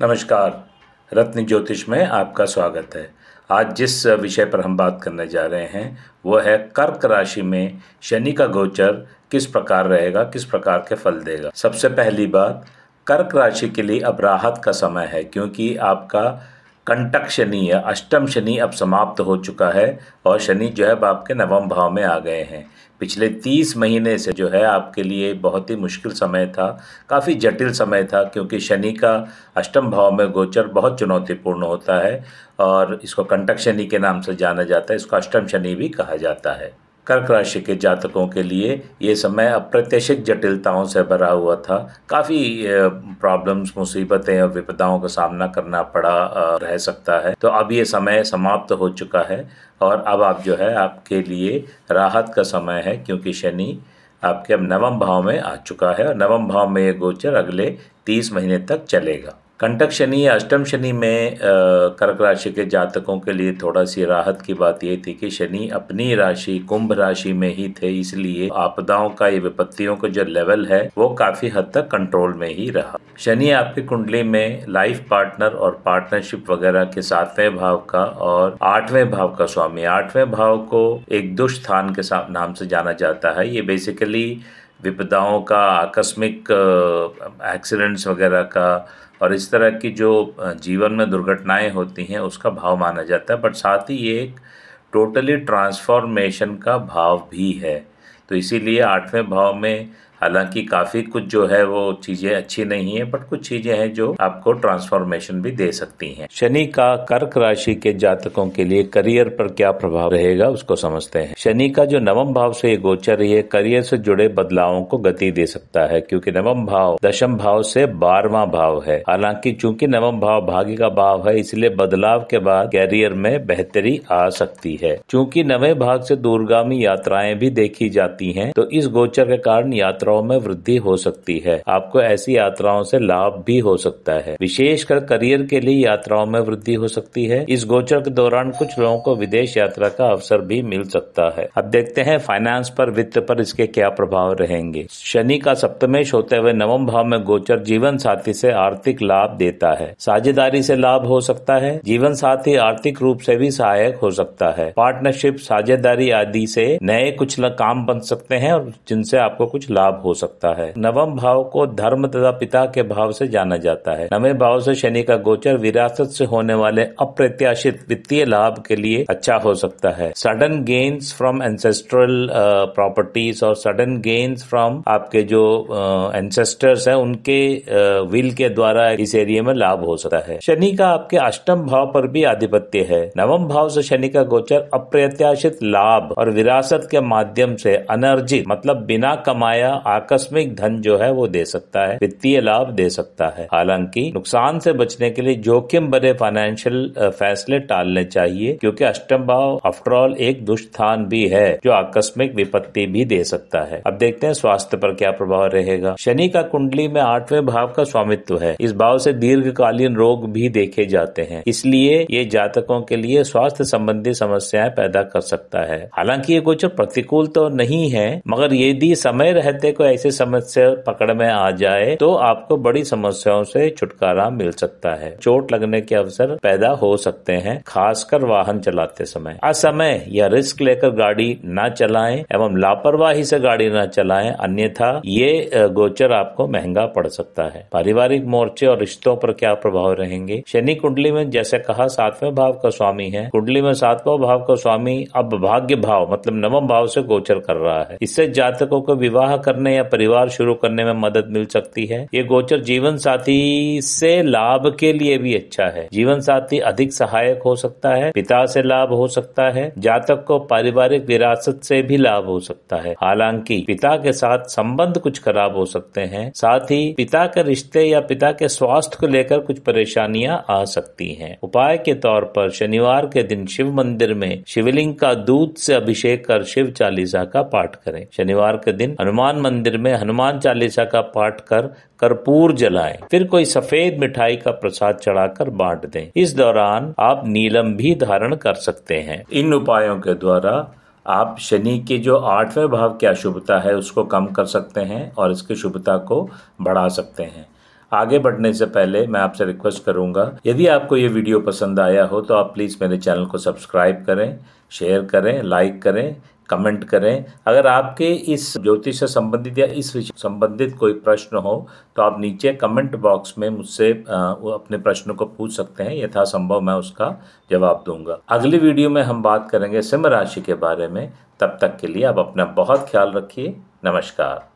नमस्कार। रत्न ज्योतिष में आपका स्वागत है। आज जिस विषय पर हम बात करने जा रहे हैं वो है कर्क राशि में शनि का गोचर किस प्रकार रहेगा, किस प्रकार के फल देगा। सबसे पहली बात, कर्क राशि के लिए अब राहत का समय है, क्योंकि आपका कंटक शनि या अष्टम शनि अब समाप्त हो चुका है और शनि जो है अब आपके नवम भाव में आ गए हैं। पिछले 30 महीने से जो है आपके लिए बहुत ही मुश्किल समय था, काफ़ी जटिल समय था, क्योंकि शनि का अष्टम भाव में गोचर बहुत चुनौतीपूर्ण होता है और इसको कंटक शनि के नाम से जाना जाता है। इसको अष्टम शनि भी कहा जाता है। कर्क राशि के जातकों के लिए ये समय अप्रत्याशित जटिलताओं से भरा हुआ था। काफ़ी प्रॉब्लम्स, मुसीबतें और विपदाओं का सामना करना पड़ा रह सकता है। तो अब ये समय समाप्त हो चुका है और अब आप जो है आपके लिए राहत का समय है, क्योंकि शनि आपके अब नवम भाव में आ चुका है और नवम भाव में ये गोचर अगले 30 महीने तक चलेगा। कंटक शनि या अष्टम शनि में कर्क राशि के जातकों के लिए थोड़ा सी राहत की बात ये थी कि शनि अपनी राशि कुंभ राशि में ही थे, इसलिए आपदाओं का, ये विपत्तियों का जो लेवल है वो काफ़ी हद तक कंट्रोल में ही रहा। शनि आपकी कुंडली में लाइफ पार्टनर और पार्टनरशिप वगैरह के 7वें भाव का और 8वें भाव का स्वामी। 8वें भाव को एक दुष्ट स्थान के नाम से जाना जाता है। ये बेसिकली विपदाओं का, आकस्मिक एक्सीडेंट्स वगैरह का और इस तरह की जो जीवन में दुर्घटनाएं होती हैं उसका भाव माना जाता है, बट साथ ही ये एक टोटली ट्रांसफॉर्मेशन का भाव भी है। तो इसीलिए 8वें भाव में हालांकि काफ़ी कुछ जो है वो चीज़ें अच्छी नहीं है, बट कुछ चीज़ें हैं जो आपको ट्रांसफॉर्मेशन भी दे सकती हैं। शनि का कर्क राशि के जातकों के लिए करियर पर क्या प्रभाव रहेगा उसको समझते हैं। शनि का जो नवम भाव से ये गोचर है, करियर से जुड़े बदलावों को गति दे सकता है, क्योंकि नवम भाव दशम भाव से 12वां भाव है। हालांकि चूंकि नवम भाव भाग्य का भाव है, इसलिए बदलाव के बाद कैरियर में बेहतरी आ सकती है। चूंकि नवे भाग से दूरगामी यात्राएं भी देखी जाती हैं, तो इस गोचर के कारण यात्रा में वृद्धि हो सकती है। आपको ऐसी यात्राओं से लाभ भी हो सकता है। विशेषकर करियर के लिए यात्राओं में वृद्धि हो सकती है। इस गोचर के दौरान कुछ लोगों को विदेश यात्रा का अवसर भी मिल सकता है। अब देखते हैं फाइनेंस पर, वित्त पर इसके क्या प्रभाव रहेंगे। शनि का सप्तमेश होते हुए नवम भाव में गोचर जीवन साथी से आर्थिक लाभ देता है। साझेदारी से लाभ हो सकता है। जीवन साथी आर्थिक रूप से भी सहायक हो सकता है। पार्टनरशिप, साझेदारी आदि से नए कुछ काम बन सकते हैं और जिनसे आपको कुछ लाभ हो सकता है। नवम भाव को धर्म तथा पिता के भाव से जाना जाता है। नवे भाव से शनि का गोचर विरासत से होने वाले अप्रत्याशित वित्तीय लाभ के लिए अच्छा हो सकता है। Sudden gains from ancestral properties और सडन गेन्स फ्रॉम आपके जो एंसेस्टर्स हैं उनके विल के द्वारा इस एरिया में लाभ हो सकता है। शनि का आपके अष्टम भाव पर भी आधिपत्य है। नवम भाव से शनि का गोचर अप्रत्याशित लाभ और विरासत के माध्यम से अनर्जित, मतलब बिना कमाया आकस्मिक धन जो है वो दे सकता है, वित्तीय लाभ दे सकता है। हालांकि नुकसान से बचने के लिए जोखिम भरे फाइनेंशियल फैसले टालने चाहिए, क्योंकि अष्टम भाव आफ्टरऑल एक दुष्ट स्थान भी है जो आकस्मिक विपत्ति भी दे सकता है। अब देखते हैं स्वास्थ्य पर क्या प्रभाव रहेगा। शनि का कुंडली में 8वें भाव का स्वामित्व है। इस भाव से दीर्घकालीन रोग भी देखे जाते हैं, इसलिए ये जातकों के लिए स्वास्थ्य संबंधी समस्याएं पैदा कर सकता है। हालांकि ये कुछ प्रतिकूल तो नहीं है, मगर यदि समय रहते को ऐसे समस्या पकड़ में आ जाए तो आपको बड़ी समस्याओं से छुटकारा मिल सकता है। चोट लगने के अवसर पैदा हो सकते हैं, खासकर वाहन चलाते समय। असमय या रिस्क लेकर गाड़ी न चलाएं एवं लापरवाही से गाड़ी न चलाएं, अन्यथा ये गोचर आपको महंगा पड़ सकता है। पारिवारिक मोर्चे और रिश्तों पर क्या प्रभाव रहेंगे। शनि कुंडली में जैसे कहा 7वें भाव का स्वामी है। कुंडली में 7वां भाव का स्वामी अब भाग्य भाव मतलब नवम भाव से गोचर कर रहा है। इससे जातकों को विवाह करने या परिवार शुरू करने में मदद मिल सकती है। ये गोचर जीवन साथी से लाभ के लिए भी अच्छा है। जीवन साथी अधिक सहायक हो सकता है, पिता से लाभ हो सकता है, जातक को पारिवारिक विरासत से भी लाभ हो सकता है। हालांकि पिता के साथ संबंध कुछ खराब हो सकते हैं, साथ ही पिता के रिश्ते या पिता के स्वास्थ्य को लेकर कुछ परेशानियां आ सकती हैं। उपाय के तौर पर शनिवार के दिन शिव मंदिर में शिवलिंग का दूध से अभिषेक कर शिव चालीसा का पाठ करें। शनिवार के दिन हनुमान मंदिर में हनुमान चालीसा का पाठ कर कर्पूर जलाएं, फिर कोई सफेद मिठाई का प्रसाद चढ़ाकर बांट दें। इस दौरान आप नीलम भी धारण कर सकते हैं। इन उपायों के द्वारा आप शनि के जो 8वें भाव की अशुभता है उसको कम कर सकते हैं और इसकी शुभता को बढ़ा सकते हैं। आगे बढ़ने से पहले मैं आपसे रिक्वेस्ट करूंगा, यदि आपको ये वीडियो पसंद आया हो तो आप प्लीज़ मेरे चैनल को सब्सक्राइब करें, शेयर करें, लाइक करें, कमेंट करें। अगर आपके इस ज्योतिष से संबंधित या इस विषय संबंधित कोई प्रश्न हो तो आप नीचे कमेंट बॉक्स में मुझसे वो अपने प्रश्न को पूछ सकते हैं। यथासंभव मैं उसका जवाब दूंगा। अगली वीडियो में हम बात करेंगे सिंह राशि के बारे में। तब तक के लिए आप अपना बहुत ख्याल रखिए। नमस्कार।